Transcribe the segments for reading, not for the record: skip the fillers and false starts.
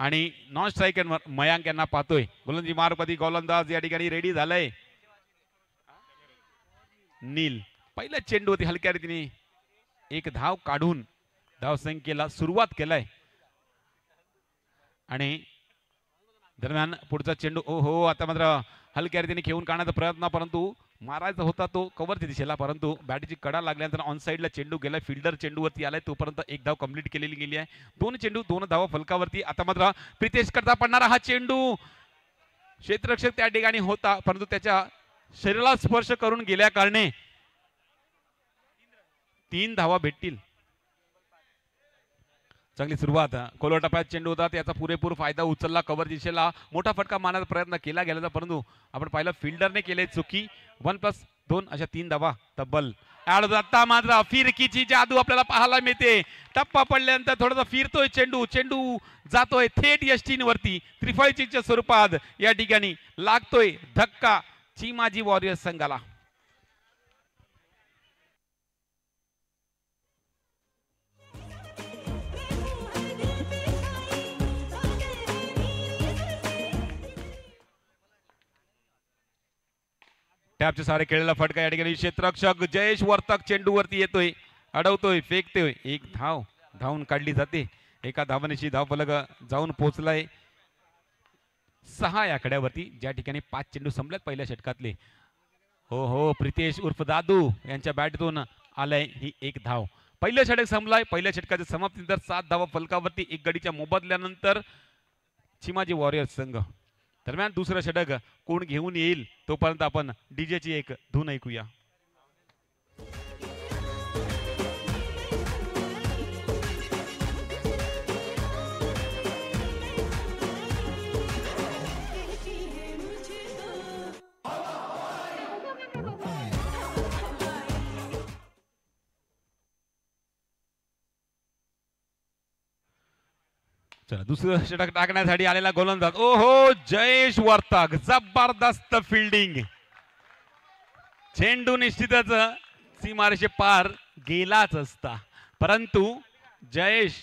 आणि non striker Mayank यांना पाहतोय. गोलंदाजी मार्गपती गोलंदाज या ठिकाणी रेडी झालाय. नील पहिल्या चेंडूवरती हलक्या रीतीने एक धाव काढून धावसंख्येला सुरुवात केलाय. आणि दरम्यान पुढचा चेंडू ओहो आता मात्र हलक्या रीतीने घेऊन काढण्याचा प्रयत्न, परंतु मारायचा होता तो कव्हरच्या दिशेला, परंतु बॅटची कडा लागल्यानंतर ऑन साईडला चेंडू गेलाय. फिल्डर चेंडूवरती आलाय, तोपर्यंत एक धाव कंप्लीट केलेली गेली आहे. 2 चेंडू 2 धावा फलकावरती. आता मात्र प्रितेश करता पडणारा हा चेंडू क्षेत्ररक्षक त्या ठिकाणी होता, परंतु त्याच्या शरीराला स्पर्श करून गेल्या कारणे 3 धावा भेटतील. चांगली सुरुवात. कोलवा टप्प्यात चेंडू होता, त्याचा पुरेपूर फायदा उचलला. कव्हर दिशेला मोठा फटका मारण्याचा प्रयत्न केला गेला, परंतु आपण पाहिलं फिल्डरने केले चुकी. 1+2 अशा 3 धावा तब्बल. आता मात्र फिरकीची जादू आपल्याला पाहायला मिळते. टप्पा पडल्यानंतर थोडासा फिरतोय चेंडू, चेंडू जातोय थेट यष्टींवरती. त्रिफळीच्या स्वरूपात या ठिकाणी लागतोय धक्का चिमाजी वॉरियर्स संघाला. टॅपचे सारे खेळलेला फटका या ठिकाणी क्षेत्ररक्षक जयेश वर्तक चेंडूवरती येतोय, अडवतोय, फेकतोय. एक धाव धावून काढली जाते. एका धावनेशी धावफलक जाऊन पोहोचलाय 6 या आकड्यावरती, ज्या ठिकाणी 5 चेंडू संपल्यात पहिल्या षटकातले. हो हो प्रितेश उर्फ दादू यांच्या बॅटतून आलाय ही एक धाव. पहिलं षटक संपलाय. पहिल्या षटकाच्या समाप्तीनंतर 7 धावा फलकावरती. एक गडीच्या मोबदल्यानंतर चिमाजी वॉरियर्स संघ. दरम्यान दुसरं षटक कोण घेऊन येईल तोपर्यंत आपण डीजेची एक धून ऐकूया. चला दुसरं षटक टाकण्यासाठी आलेला गोलंदाज ओहो जयेश वर्तक. जबरदस्त फिल्डिंग. चेंडू निश्चितच सीमारेषे पार गेलाच असता, परंतु जयेश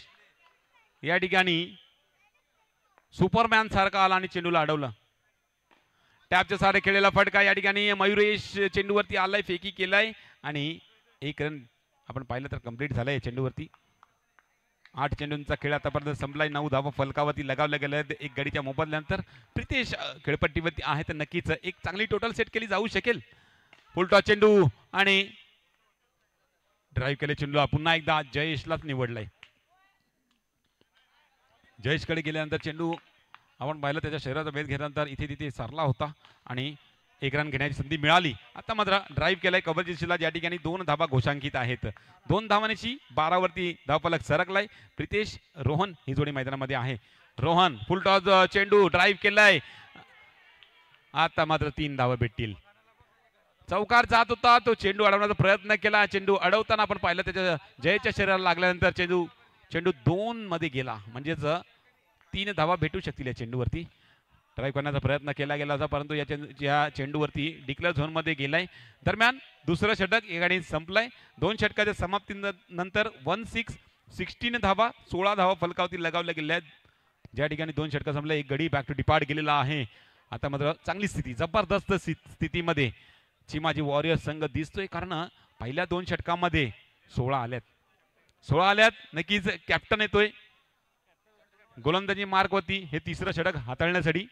या ठिकाणी सुपरमॅन सारखा आला आणि चेंडूला अडवलं. टॅपच्या सारे खेळलेला फटका या ठिकाणी मयुरेश चेंडूवरती आलाय, फेकी केलाय आणि 1 रन आपण पाहिलं तर कंप्लीट झालाय चेंडूवरती. 8 चेंडूंचा खेळ आतापर्यंत संपलाय. 9 धावा फलकावरती लगावल्या गेल्या. एक गडीच्या मोबदल्यानंतर प्रितेश खेळपट्टीवरती आहे तर नक्कीच एक चांगली टोटल सेट केली जाऊ शकेल. फुलटॉस चेंडू आणि ड्राईव्ह केले चेंडूला पुन्हा एकदा जयेशलाच निवडलाय. जयेशकडे गेल्यानंतर चेंडू आपण पाहिलं त्याच्या शरीराचा वेध घेतल्यानंतर इथे तिथे सरला होता आणि 1 रन घेण्याची संधी मिळाली. आता मात्र ड्राईव्ह केलाय कव्हर दिशेला, ज्या ठिकाणी 2 धावा घोषांकित आहेत. 2 धावांची 12 वरती धावफलक सरकलाय. प्रितेश रोहन ही जोडी मैदानामध्ये आहे. रोहन फुलटॉस चेंडू ड्राईव्ह केलाय. आता मात्र 3 धावा भेटतील. चौकार जात होता, तो चेंडू अडवण्याचा प्रयत्न केला. चेंडू अडवताना आपण पाहिलं त्याच्या जयच्या शरीराला लागल्यानंतर चेंडू 2 मध्ये गेला, म्हणजेच 3 धावा भेटू शकतील या चेंडूवरती. ड्राईव्ह करण्याचा प्रयत्न केला गेला होता, परंतु या चेंडूवरती डिक्लेअर झोनमध्ये गेलाय. दरम्यान दुसरं षटक या ठिकाणी संपलंय. 2 षटकाच्या समाप्तीनंतर 16 धावा 16 धावा फलकावरती लगावल्या गेल्या आहेत. ज्या ठिकाणी 2 षटक संपले, एक गडी बॅक टू डिपार्ट गेलेला आहे. आता मात्र चांगली स्थिती, जबरदस्त स्थितीमध्ये चिमाजी वॉरियर्स संघ दिसतोय, कारण पहिल्या 2 षटकामध्ये 16 आल्यात. नक्कीच कॅप्टन येतोय गोलंदाजी मार्गवरती हे तिसरं षटक हाताळण्यासाठी.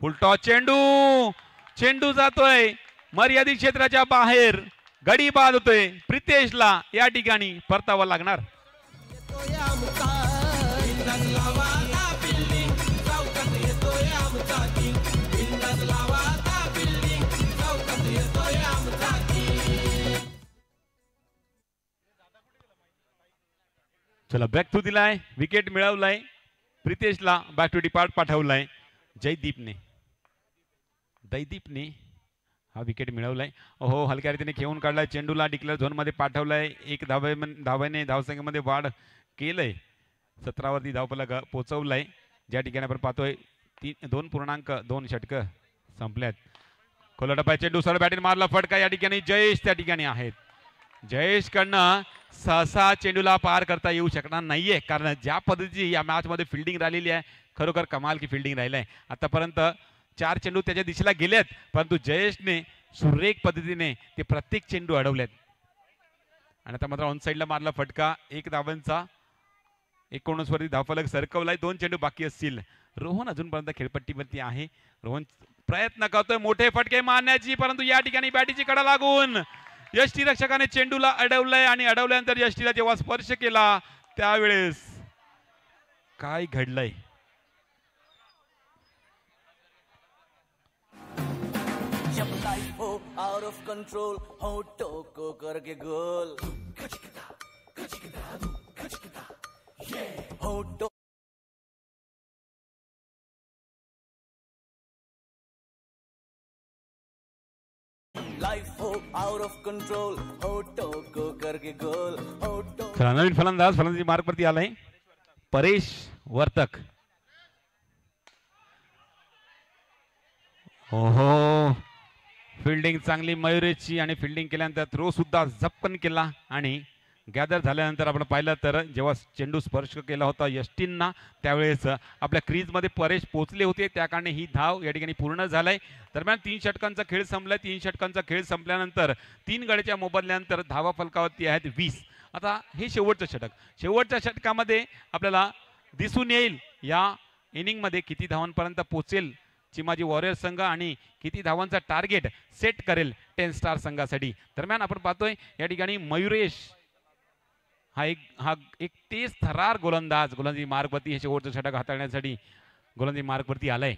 फुलटॉस चेंडू जातोय मर्यादित क्षेत्राच्या बाहेर. गडी बाद होतोय. प्रितेशला या ठिकाणी परतावा लागणार. चला बॅक टू दिलाय, विकेट मिळवलाय. प्रितेशला बॅक टू डिपार्ट पाठवलाय. दैदीपने हा विकेट मिळवलाय. हो हलक्या रीतीने खेळून काढलाय. चेंडूला डिक्लेअर झोन मध्ये पाठवलाय. 1 धावेने धावसंख्येमध्ये वाढ केलंय. 17 वरती धावफलक पोहोचवलाय. ज्या ठिकाणी आपण पाहतोय 2.2 षटक संपल्यात. खोलटप्पा चेंडू सरळ बॅटिंग मारला फटका या ठिकाणी जयेश त्या ठिकाणी आहेत. जयेश कडनं सहसा चेंडूला पार करता येऊ शकणार नाहीये कारण ज्या पद्धतीची या मॅच मध्ये फिल्डिंग राहिलेली आहे खरोखर कमाल की फिल्डिंग राहिली आहे. आतापर्यंत 4 चेंडू त्याच्या दिशेला गेलेत परंतु जयेशने सुरेख पद्धतीने ते प्रत्येक चेंडू अडवलेत. आणि आता मात्र ऑन साईडला मारला फटका 1 धावांचा 19 वरती धावफलक सरकवलाय. 2 चेंडू बाकी असतील. रोहन अजूनपर्यंत खेळपट्टीवरती आहे. रोहन प्रयत्न करतोय मोठे फटके मारण्याची परंतु या ठिकाणी बॅटीची कडा लागून यष्टीरक्षकाने चेंडूला अडवलंय आणि अडवल्यानंतर यष्टीला जेव्हा स्पर्श केला त्यावेळेस काय घडलंय. जब लाइफ हो आउट ऑफ कंट्रोल हो टोको करके गोल हो टो लाइफ हो आउट ऑफ कंट्रोल हो टोको करके गोल हो टो. नवीन फलंदाजी मार्कवरती आलाय परेश वर्तक. ओहो फिल्डिंग चांगली मयुरेशची आणि फिल्डिंग केल्यानंतर थ्रो सुद्धा झपकन केला आणि गॅदर झाल्यानंतर आपण पाहिलं तर जेव्हा चेंडू स्पर्श केला होता यष्टींना त्यावेळेस आपल्या क्रीजमध्ये परेश पोहोचले होते त्या कारणे ही धाव या ठिकाणी पूर्ण झालाय. दरम्यान 3 षटकांचा खेळ संपलाय. 3 षटकांचा खेळ संपल्यानंतर 3 गड्याच्या मोबदल्यानंतर धावा फलकावरती आहेत 20. आता हे शेवटचं षटक. शेवटच्या षटकामध्ये आपल्याला दिसून येईल या इनिंगमध्ये किती धावांपर्यंत पोहोचेल चिमाजी वॉरियर संघ आणि किती धावांचा टार्गेट सेट करेल 10 स्टार संघासाठी. दरम्यान आपण पाहतोय या ठिकाणी मयुरेश हा एक तेज थरार गोलंदाजी मार्गवरती हे शेवटचं षटक हाताळण्यासाठी गोलंदाजी मार्गवरती आलाय.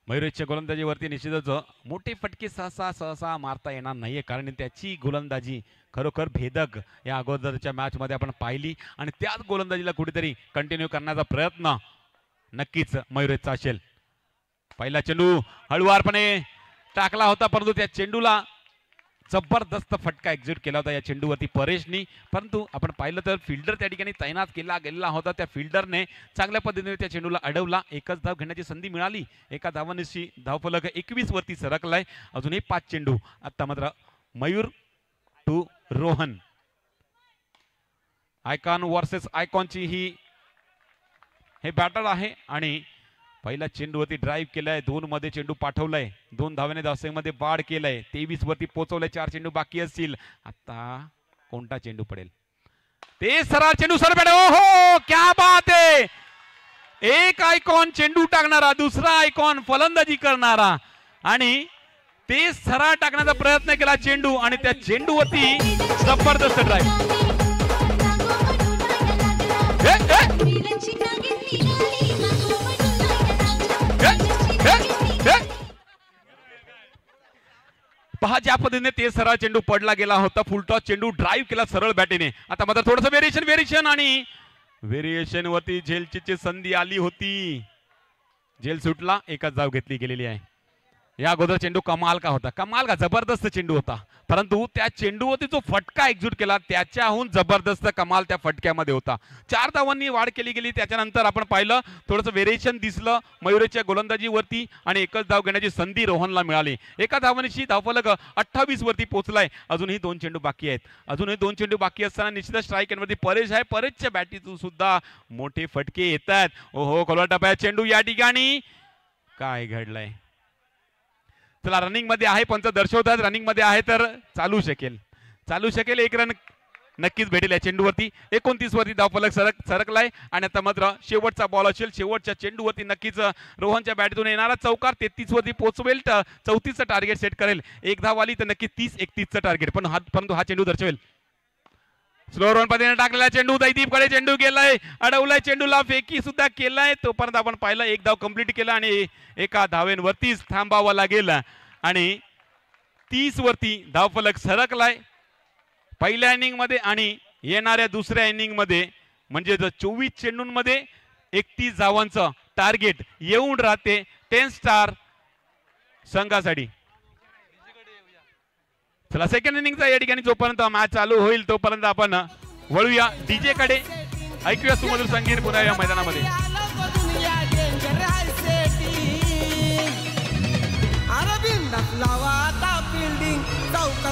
मयुरेशच्या गोलंदाजीवरती निश्चितच मोठे फटके सहसा मारता येणार नाहीये कारण त्याची गोलंदाजी खरोखर भेदक या अगोदरच्या मॅच मध्ये आपण पाहिली आणि त्याच गोलंदाजीला कुठेतरी कंटिन्यू करण्याचा प्रयत्न नक्कीच मयुरेशचा असेल. पहिला चेंडू हळुवारपणे टाकला होता परंतु त्या चेंडूला जबरदस्त फटका एक्झिक्यूट केला होता या चेंडूवरती परेशनी. परंतु आपण पाहिलं तर फिल्डर त्या ठिकाणी तैनात केला गेलेला होता. त्या फिल्डरने चांगल्या पद्धतीने त्या चेंडूला अडवला. एकच धाव घेण्याची संधी मिळाली. एका धावानिशी धावफलक 21 वरती सरकलाय. अजूनही 5 चेंडू. आता मात्र Mayur to Rohan icon versus आयकॉनची ही हे बॅटल आहे आणि पहिला चेंडूवरती ड्राईव्ह केलाय. 2 मध्ये चेंडू पाठवलाय. 2 धावाने धावसंख्येमध्ये वाढ केलाय. 23 वरती पोहोचवलाय. 4 चेंडू बाकी असतील. आता कोणता चेंडू पडेल ते सरळ चेंडू सरळ बॅट. ओहो क्या बात आहे. एक आयकॉन चेंडू टाकणारा दुसरा आयकॉन फलंदाजी करणारा आणि ते सरळ टाकण्याचा प्रयत्न केला चेंडू आणि त्या चेंडूवरती जबरदस्त ड्राईव्ह. पहा ज्या पद्धतीने ते सरळ चेंडू पडला गेला होता. फुलटॉस चेंडू ड्राईव्ह केला सरळ बॅटीने. आता मात्र थोडंसं व्हेरिएशन आणि व्हेरिएशन वरती झेलची संधी आली होती. झेल सुटला. एकच धाव घेतली गेलेली आहे. या अगोदर चेंडू कमाल का होता. कमाल का जबरदस्त चेंडू होता परंतु त्या चेंडूवरती जो फटका एक्झिक्यूट केला त्याच्याहून जबरदस्त कमाल त्या फटक्यामध्ये होता. 4 धावांनी वाढ केली गेली. त्याच्यानंतर आपण पाहिलं थोडंसं व्हेरिएशन दिसलं मयुरेशच्या गोलंदाजीवरती आणि एकच धाव घेण्याची संधी रोहनला मिळाली. एका धावानिशी धावफलक 28 वरती पोहोचलाय. अजूनही 2 चेंडू बाकी आहेत. अजूनही 2 चेंडू बाकी असताना निश्चितच स्ट्राईक एंडवरती परेश आहे. परेशच्या बॅटीतून सुद्धा मोठे फटके येत आहेत. ओहो खोलटप्पा चेंडू या ठिकाणी काय घडलंय. चला रनिंग मध्ये आहे. पंच दर्शवतात रनिंग मध्ये आहे तर चालू शकेल. 1 रन नक्कीच भेटेल या चेंडूवरती. 29 वरती धावफलक सरकलाय आणि आता मात्र शेवटचा बॉल असेल. शेवटच्या चेंडूवरती नक्कीच रोहनच्या बॅटतून येणारा चौकार 33 वरती पोहोचवेल. 34चं टार्गेट सेट करेल. 1 धाव आली तर नक्की 30-31चं टार्गेट परंतु हा चेंडू दर्शवेल. स्लो रन पद्धतीने टाकलेला चेंडू दैदीप कडे चेंडू गेलाय. अडवलाय चेंडूला. फेकी सुद्धा केलाय. तोपर्यंत आपण पाहिलं 1 धाव कंप्लीट केला आणि एका धावेवरतीच थांबावं लागेल आणि 30 वरती धावफलक सरकलाय पहिल्या इनिंग मध्ये आणि येणाऱ्या दुसऱ्या इनिंग मध्ये म्हणजे 24 चेंडूंमध्ये 31 धावांचं टार्गेट येऊन राहते 10 स्टार संघासाठी. चला सेकंड इनिंगचा या ठिकाणी जोपर्यंत मॅच चालू होईल तोपर्यंत आपण वळूया डीजे कडे. ऐकूया सुमधुर संगीत पुन्हा या मैदानामध्ये.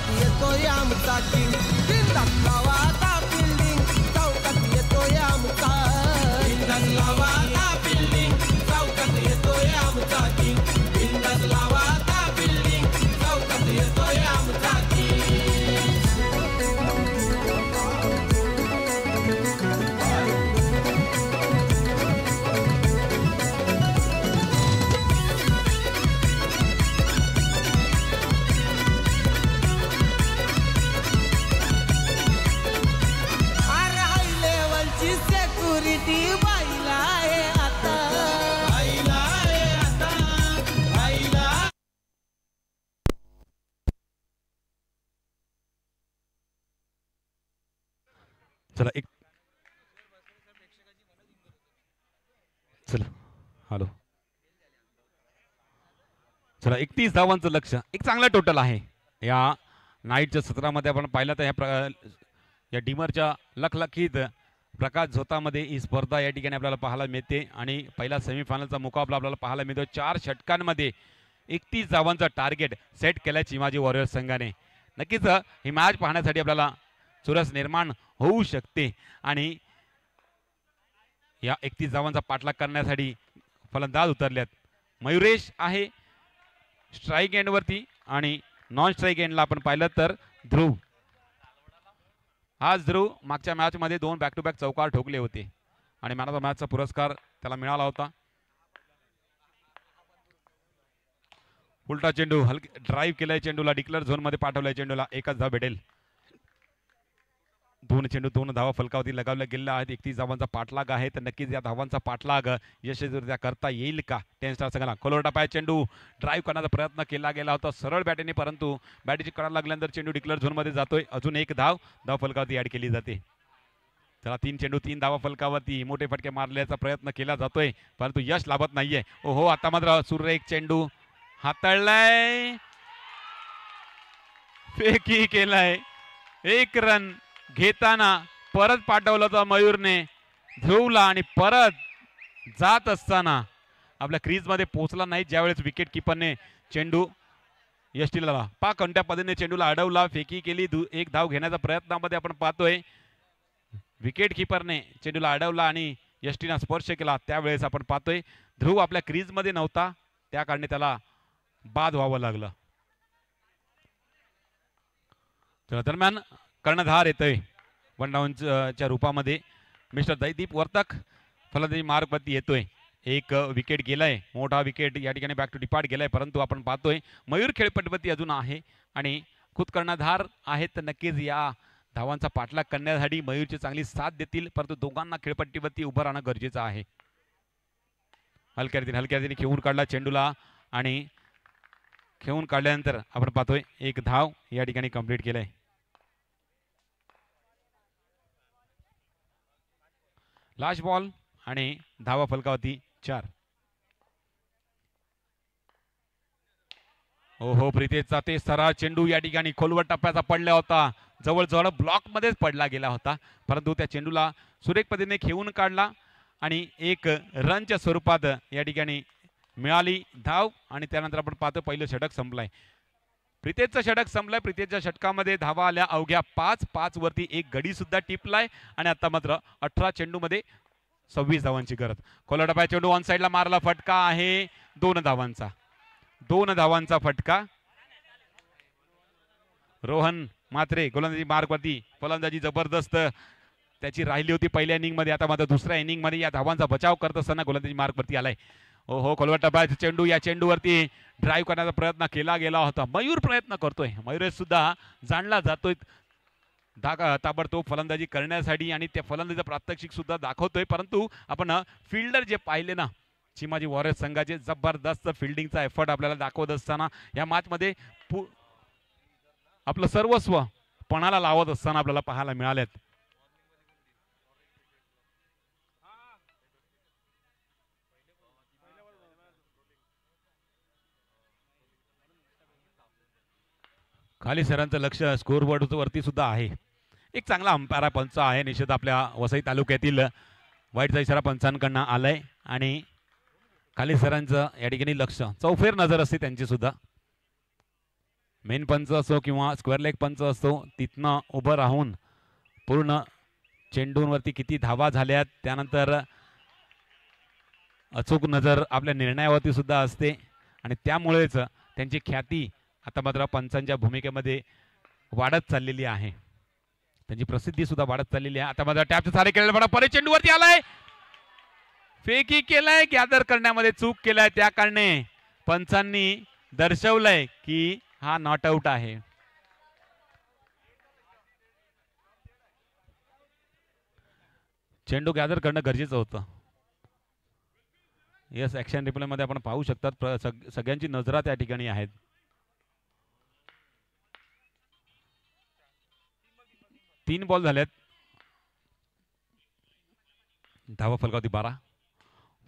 चौकात येतोय आमचा किंग बिंदास लावा आता बिल्डिंग चौकात येतोय आमचा बिंदास लावा आता बिल्डिंग चौकात येतोय आमचा किंग बिंदास लावा आता बिल्डिंग चौकात येतोय आमचा चला एक चला हॅलो चला 31 धावांचं लक्ष एक चांगलं टोटल आहे या नाईटच्या सत्रामध्ये आपण पाहिलं तर या डिमरच्या लखलखीत प्रकाश झोतामध्ये ही स्पर्धा या ठिकाणी आपल्याला पाहायला मिळते आणि पहिला सेमीफायनलचा मुकाबला आपल्याला पाहायला मिळतो 4 षटकांमध्ये 31 धावांचा टार्गेट सेट केलाय चिमाजी वॉरियर्स संघाने नक्कीच ही मॅच पाहण्यासाठी आपल्याला चुरस निर्माण होऊ शकते आणि या 31 धावांचा पाठलाग करण्यासाठी फलंदाज उतरलेत मयुरेश आहे स्ट्राईक एंडवरती आणि नॉन स्ट्राईक एंडला आपण पाहिलं तर ध्रुव आज ध्रुव मागच्या मॅचमध्ये 2 बॅक टू बॅक चौकार ठोकले होते आणि मॅन ऑफ द मॅचचा पुरस्कार त्याला मिळाला होता उलटा चेंडू हलके ड्राईव्ह केलाय चेंडूला डिक्लेअर झोन मध्ये पाठवलाय चेंडूला एकच धाव भेटेल 2 चेंडू 2 धावा फलकावरती लगावल्या गेलेल्या आहेत 31 धावांचा पाठलाग आहे तर नक्कीच या धावांचा पाठलाग यशस्वीरित्या करता येईल का 10 स्टार संघाला कोलवटा पाय चेंडू ड्राईव्ह करण्याचा प्रयत्न केला गेला होता सरळ बॅटीने परंतु बॅटीची कडा लागल्यानंतर चेंडू डिक्लेअर झोनमध्ये जातोय अजून एक धाव फलकावरती ऍड केली जाते त्याला 3 चेंडू 3 धावा फलकावरती मोठे फटके मारण्याचा प्रयत्न केला जातोय परंतु यश लाभत नाहीये ओहो आता मात्र सूर्य एक चेंडू हाताळलाय फेकी केलाय 1 रन घेताना परत पाठवलं होतं मयूरने ध्रुवला आणि परत जात असताना आपल्या क्रीज मध्ये पोहोचला नाही ज्यावेळेस विकेट किपरने चेंडू यष्टीला कोणत्या पद्धतीने चेंडूला अडवला फेकी केली 1 धाव घेण्याच्या प्रयत्नामध्ये आपण पाहतोय विकेट किपरने चेंडूला अडवला आणि यष्टीला स्पर्श केला त्यावेळेस आपण पाहतोय ध्रुव आपल्या क्रीज मध्ये नव्हता त्या कारणे त्याला बाद व्हावं लागलं तर दरम्यान कर्णधार येतोय 1 डाऊनच्या रूपामध्ये मिस्टर जयदीप वर्तक फलंदाजी मार्गवरती येतोय 1 विकेट गेलाय मोठा विकेट या ठिकाणी बॅक टू डिपार्ट गेलाय परंतु आपण पाहतोय मयूर खेळपट्टीवरती अजून आहे आणि खुद कर्णधार आहेत तर नक्कीच या धावांचा पाठलाग करण्यासाठी मयूरची चांगली साथ देतील परंतु दोघांना खेळपट्टीवरती उभं राहणं गरजेचं आहे हलक्या रीतीने खेळून काढला चेंडूला आणि खेळून काढल्यानंतर आपण पाहतोय 1 धाव या ठिकाणी कंप्लीट केलंय लास्ट बॉल आणि धावा फलकावरती 4 ओहो प्रीतेशचा ते सरळ चेंडू या ठिकाणी खोलवर टप्प्याचा पडला होता जवळजवळ ब्लॉक मध्येच पडला गेला होता परंतु त्या चेंडूला सुरेख पद्धतीने खेळून काढला आणि 1 रनच्या स्वरूपात या ठिकाणी मिळाली धाव आणि त्यानंतर आपण पाहतो पहिलं षटक संपलाय प्रीतेशचं षटक संपलंय प्रीतेशच्या षटकामध्ये धावा आल्या अवघ्या 5 वरती 1 गडी सुद्धा टिपलाय आणि आता मात्र 18 चेंडू मध्ये 26 धावांची गरज कोलडपाय चेंडू ऑन साइडला मारला फटका आहे 2 धावांचा फटका रोहन मात्रे गोलंदाजी मार्गवरती फलंदाजी जबरदस्त त्याची राहिली होती पहिल्या इनिंग मध्ये आता मात्र दुसऱ्या इनिंग मध्ये या धावांचा बचाव करत असताना गोलंदाजी मार्गवरती आलाय ओहो कोलवटा चेंडू या चेंडूवरती ड्राईव्ह करण्याचा प्रयत्न केला गेला होता मयूर प्रयत्न करतोय मयूर सुद्धा जाणला जातोय ताबडतोब फलंदाजी करण्यासाठी आणि त्या फलंदाजीचं प्रात्यक्षिक सुद्धा दाखवतोय परंतु आपण फिल्डर जे पाहिले ना चिमाजी वॉरियर्स संघाचे जबरदस्त फिल्डिंगचा एफर्ट आपल्याला दाखवत असताना या मॅच मध्ये आपलं सर्वस्व पणाला लावत असताना आपल्याला पाहायला मिळालेत खाली सरांचं लक्ष स्कोअरबोर्ड वरती सुद्धा आहे एक चांगला अंपायर पंच आहे निश्चित आपल्या वसई तालुक्यातील वाईटचा इशारा पंचांकडून आलाय आणि खाली सरांचं या ठिकाणी लक्ष चौफेर नजर असते त्यांची सुद्धा मेन पंच असो किंवा स्क्वेअर लेग पंच असतो तिथनं उभं राहून पूर्ण चेंडूंवरती किती धावा झाल्यात त्यानंतर अचूक नजर आपल्या निर्णयावरती सुद्धा असते आणि त्यामुळेच त्यांची ख्याती आता मात्र पंचांच्या भूमिकेमध्ये वाढत चाललेली आहे, त्यांची प्रसिद्धी सुद्धा वाढत चाललेली आहे. आता मात्र टॅपचे सारे केलेला बडा परत चेंडूवरती आलाय, फेकी केलाय, गॅदर करण्यामध्ये चूक केलाय, त्या कारणे पंचांनी दर्शवलंय की हा नॉट आउट आहे. चेंडू गॅदर करणं गरजेचं होतं. यस, ऍक्शन रिप्ले मध्ये आपण पाहू शकतात सगळ्यांची नजरा त्या ठिकाणी आहेत. तीन बॉल झालेत, धावा फलकावरती 12.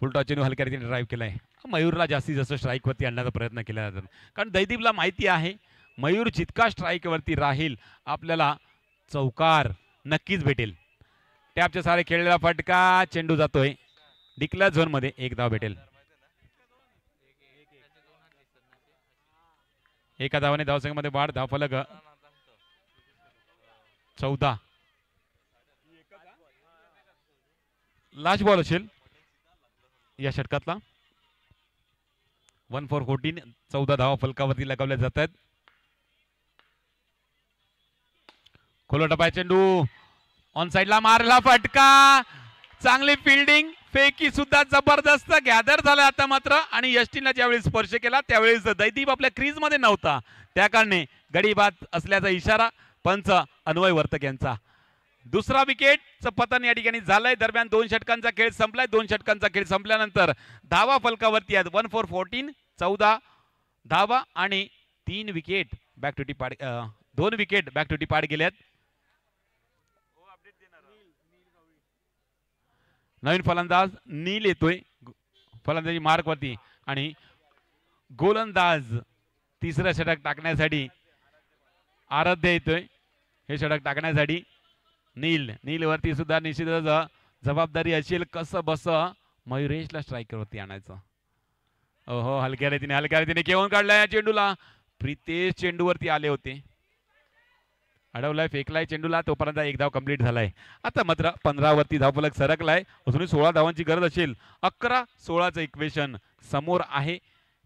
फुलटॉस चेंडू हलक्या रीतीने ड्राईव्ह केलाय. मयूरला जास्तीत जास्त स्ट्राईक वरती आणण्याचा प्रयत्न केला जातो, कारण दैदीपला माहिती आहे मयूर जितका स्ट्राईक वरती राहील आपल्याला चौकार नक्कीच भेटेल. टॅपच्या सारे खेळलेला फटका, चेंडू जातोय डिक्लेअर झोन मध्ये, एक धाव भेटेल. एका धावाने धावसंख्येमध्ये वाढ, धावफलक 14. लास्ट बॉल असेल या षटकातला. 1 for 14, 14 धावा फलकावरती लगावल्या जात आहेत. खोला टपाय चेंडू ऑन साइडला मारला फटका, चांगली फिल्डिंग, फेकी सुद्धा जबरदस्त गॅदर झाला आता मात्र. आणि यष्टीला ज्यावेळी स्पर्श केला त्यावेळेस दैदीप आपल्या क्रीज मध्ये नव्हता, त्या कारणे गडी बाद असल्याचा इशारा पंच अन्वय वर्तक यांचा. दुसरा विकेटचं पतन या ठिकाणी झालंय. दरम्यान 2 षटकांचा खेळ संपलाय. 2 षटकांचा खेळ संपल्यानंतर धावा फलकावरती आहेत 1 for 14, 14 धावा आणि 3 wicket back to Tipad, 2 wicket back to Tipad गेल्यात. नवीन फलंदाज नील येतोय फलंदाजी मार्क वरती आणि गोलंदाज तिसरं षटक टाकण्यासाठी आराध्य येतोय. हे षटक टाकण्यासाठी नील वरती सुद्धा निश्चितच जबाबदारी असेल, कसं बस मयुरेशला स्ट्रायकर वरती आणायचं. ओहो, हलक्या रीतीने केवून काढलाय चेंडूला. प्रितेश चेंडूवरती आले होते, अडवलाय, फेकलाय चेंडूला, तोपर्यंत एक धाव कंप्लीट झालाय. आता मात्र 15 वरती धावफलक सरकलाय. अजून 16 धावांची गरज असेल. 11-16चं इक्वेशन समोर आहे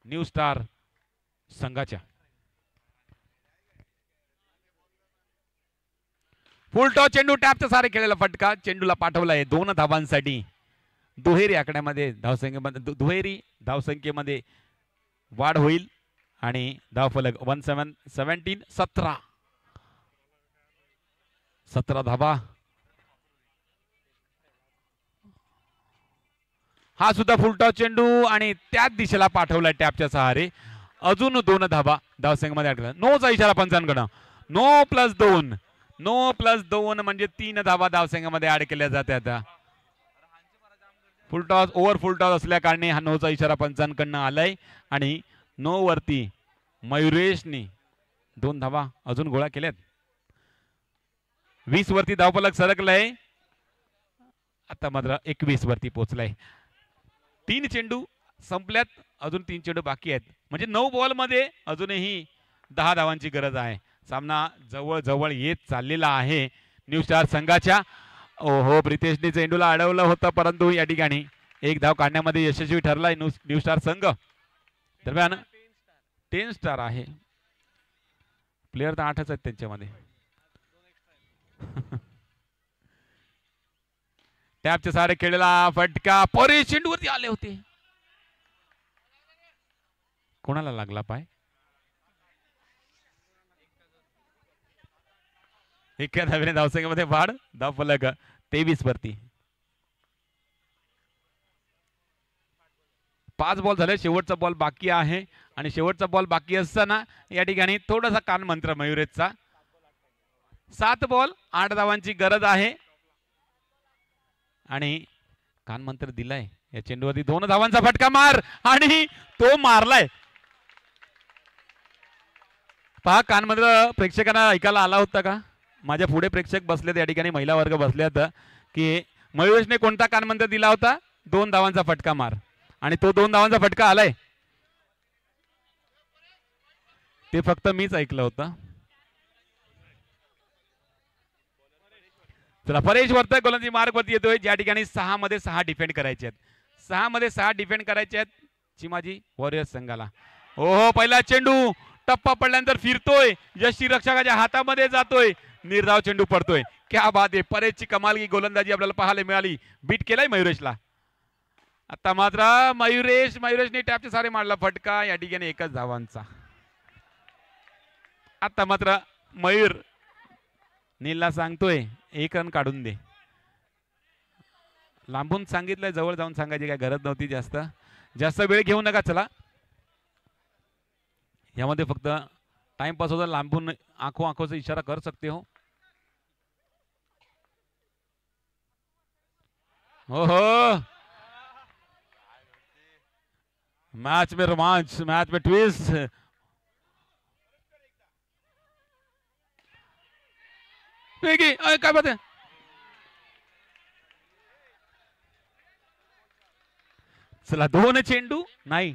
न्यू स्टार संघाच्या. फुल टॉस चेंडू, टॅपचा सारे खेळलेला फटका, चेंडूला पाठवलाय 2 धावांसाठी. दुहेरी आकड्यामध्ये धावसंख्येमध्ये दुहेरी धावसंख्येमध्ये वाढ होईल आणि धावफलक 17 17 धावा. हा सुद्धा फुलटॉस चेंडू आणि त्याच दिशेला पाठवलाय टॅपच्या सहारे. अजून 2 धावा धावसंख्येमध्ये अडकला. नोचा इशारा पंचांकडून. नो प्लस 2 म्हणजे 3 धावा धावसंख्येमध्ये ऍड केल्या जातात. फुलटॉस ओव्हर फुलटॉस असल्या कारणे हा नोचा इशारा पंचांकडनं आलाय आणि 9 वरती मयुरेशने 2 धावा अजून गोळा केल्यात. 20 वरती धावफलक सरकलाय. आता मात्र 21 वरती पोहोचलाय. 3 चेंडू संपल्यात, अजून 3 चेंडू बाकी आहेत, म्हणजे 9 बॉल मध्ये अजूनही 10 धावांची गरज आहे. सामना जवळ जवळ येत चाललेला आहे न्यू स्टार संघाच्या. ओहो, प्रितेशने चेंडूला अडवलं होतं, परंतु या ठिकाणी एक धाव काढण्यामध्ये यशस्वी ठरलाय न्यू स्टार संघ. दरम्यान 10 स्टार आहे, प्लेयर तर 8च आहेत त्यांच्यामध्ये. टॅपच्या सारे खेळलेला फटका, परे चेंडूवरती आले होते, कोणाला लागला पाय? एका धावेने धावसंख्येमध्ये वाढ, धावफलक 23 वरती. 5 बॉल झाले, शेवटचा बॉल बाकी आहे आणि शेवटचा बॉल बाकी असताना या ठिकाणी थोडासा कान मंत्र मयुरेशचा. 7 बॉल 8 धावांची गरज आहे आणि कान मंत्र दिलाय. या चेंडूवरती 2 धावांचा फटका मार आणि तो मारलाय. पहा, कान मंत्र प्रेक्षकांना ऐकायला आला होता का? माझ्या पुढे प्रेक्षक बसलेत, या ठिकाणी महिला वर्ग बसल्यात की मयुरेशने कोणता कान मंत्र दिला होता? 2 धावांचा फटका मार, आणि तो 2 धावांचा फटका आलाय. ते फक्त मीच ऐकलं होतं. चला परेश वर्तक गोलंदाजी मार्ग वरती येतोय, ज्या ठिकाणी 6 मध्ये 6 डिफेंड करायचे आहेत. 6 मध्ये 6 डिफेंड करायचे आहेत चिमाजी वॉरियर्स संघाला. ओहो पहिला चेंडू टप्पा पडल्यानंतर फिरतोय, यष्टीरक्षकाच्या हातामध्ये जातोय, निर्धाव चेंडू पडतोय. क्या बात आहे, परेशची कमालगी गोलंदाजी आपल्याला पाहायला मिळाली. बीट केलाय मयुरेशला. आता मात्र मयुरेशने टॅपचे सारे मारला फटका, या ठिकाणी एकच धावांचा. आता मात्र मयूर नीलला सांगतोय 1 रन काढून दे. लांबून सांगितलंय, जवळ जाऊन सांगायची काय गरज नव्हती. जास्त वेळ घेऊ नका. चला यामध्ये फक्त टाइमपास होता, लांबून आंखों से इशारा कर सकते हो. ओहो मैच में रोमांच, मैच में ट्विस्ट. काय बात आहे. चला 2 चेंडू नाही,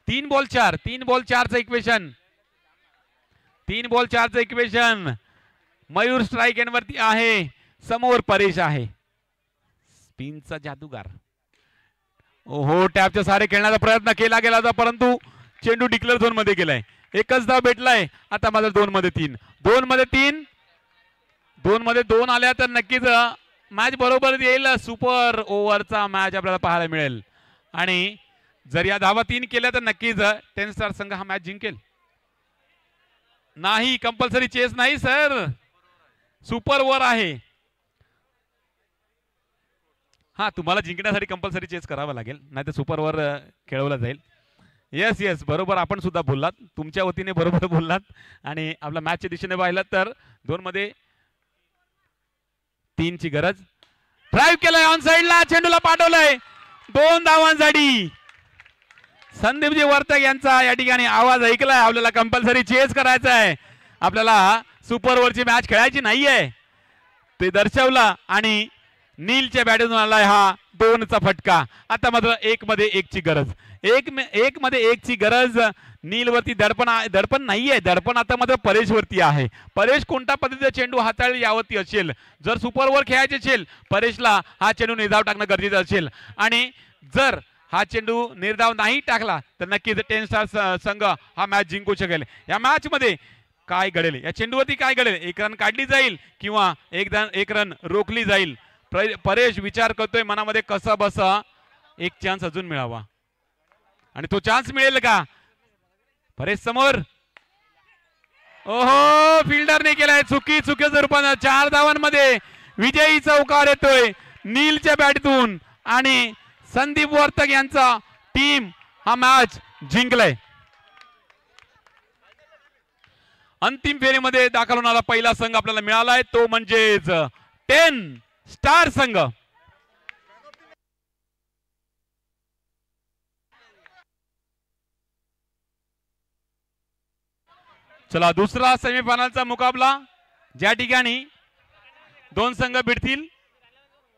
3 बॉल 4चं इक्वेशन. 3 बॉल 4चं इक्वेशन. मयूर स्ट्राइक एंड वरती आहे, समोर परेश आहे, स्पिनचा जादूगार. ओहो टॅपच्या सारे खेळण्याचा प्रयत्न केला गेला होता, परंतु चेंडू डिक्लेअर झोन मध्ये गेलाय. एकच धाव भेटलाय. आता माझा 2 मध्ये 3, 2 मध्ये 3, 2 मध्ये 2 आल्या तर नक्कीच मॅच बरोबर येईल. सुपर ओव्हरचा मॅच आपल्याला पाहायला मिळेल. आणि जर या धावा 3 केल्या तर नक्कीच 10 स्टार संघ हा मॅच जिंकेल. नाही कंपल्सरी चेस नाही सर, सुपर ओव्हर आहे. हा तुम्हाला जिंकण्यासाठी कंपल्सरी चेस करावा लागेल, नाही तर सुपर ओव्हर खेळवला जाईल. येस बरोबर, आपण सुद्धा बोललात, तुमच्या वतीने बरोबर बोललात. आणि आपल्या मॅचच्या दिशेने पाहिलं तर 2 मध्ये 3 ची गरज. ड्राईव्ह केलाय ऑन साइडला, चेंडूला पाठवलंय, 2 धावांसाठी. संदीपजी वर्तक यांचा या ठिकाणी आवाज ऐकलाय. आपल्याला कंपल्सरी चेस करायचा आहे, आपल्याला सुपर ओव्हरची मॅच खेळायची नाहीये ते दर्शवला. आणि नीलच्या बॅटून आलाय हा 2चा फटका. आता मात्र 1 मध्ये 1 ची गरज. 1 मध्ये 1 ची गरज. नीलवरती दडपण नाहीये, दडपण आता मात्र परेश वरती आहे. परेश कोणत्या पद्धतीचा चेंडू हाताळेल यावरती असेल. जर सुपर ओव्हर खेळायचे असेल परेशला हा चेंडू निर्धाव टाकणं गरजेचं असेल. आणि जर हा चेंडू निर्धाव नाही टाकला तर नक्कीच 10 स्टार संघ हा मॅच जिंकू शकेल. या मॅच मध्ये काय घडेल, या चेंडूवरती काय घडेल, 1 रन काढली जाईल किंवा 1 रन रोखली जाईल. परेश विचार करतोय मनामध्ये, कसा बसा एक चान्स अजून मिळावा. आणि तो चान्स मिळेल का परेश समोर. ओहो फिल्डरने केलाय चुकीच्या रूपाने. 4 धावांमध्ये विजयी चौकार येतोय नीलच्या बॅटतून. आणि संदीप वर्तक यांचा टीम हा मॅच जिंकलाय. अंतिम फेरीमध्ये दाखल होणारा पहिला संघ आपल्याला मिळालाय, तो म्हणजेच 10 स्टार संघ. चला दुसरा सेमीफायनलचा मुकाबला, ज्या ठिकाणी 2 संघ भिडतील.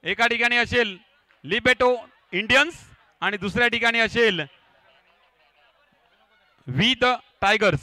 एका ठिकाणी असेल लिबेटो इंडियन्स आणि दुसऱ्या ठिकाणी असेल वी द टायगर्स.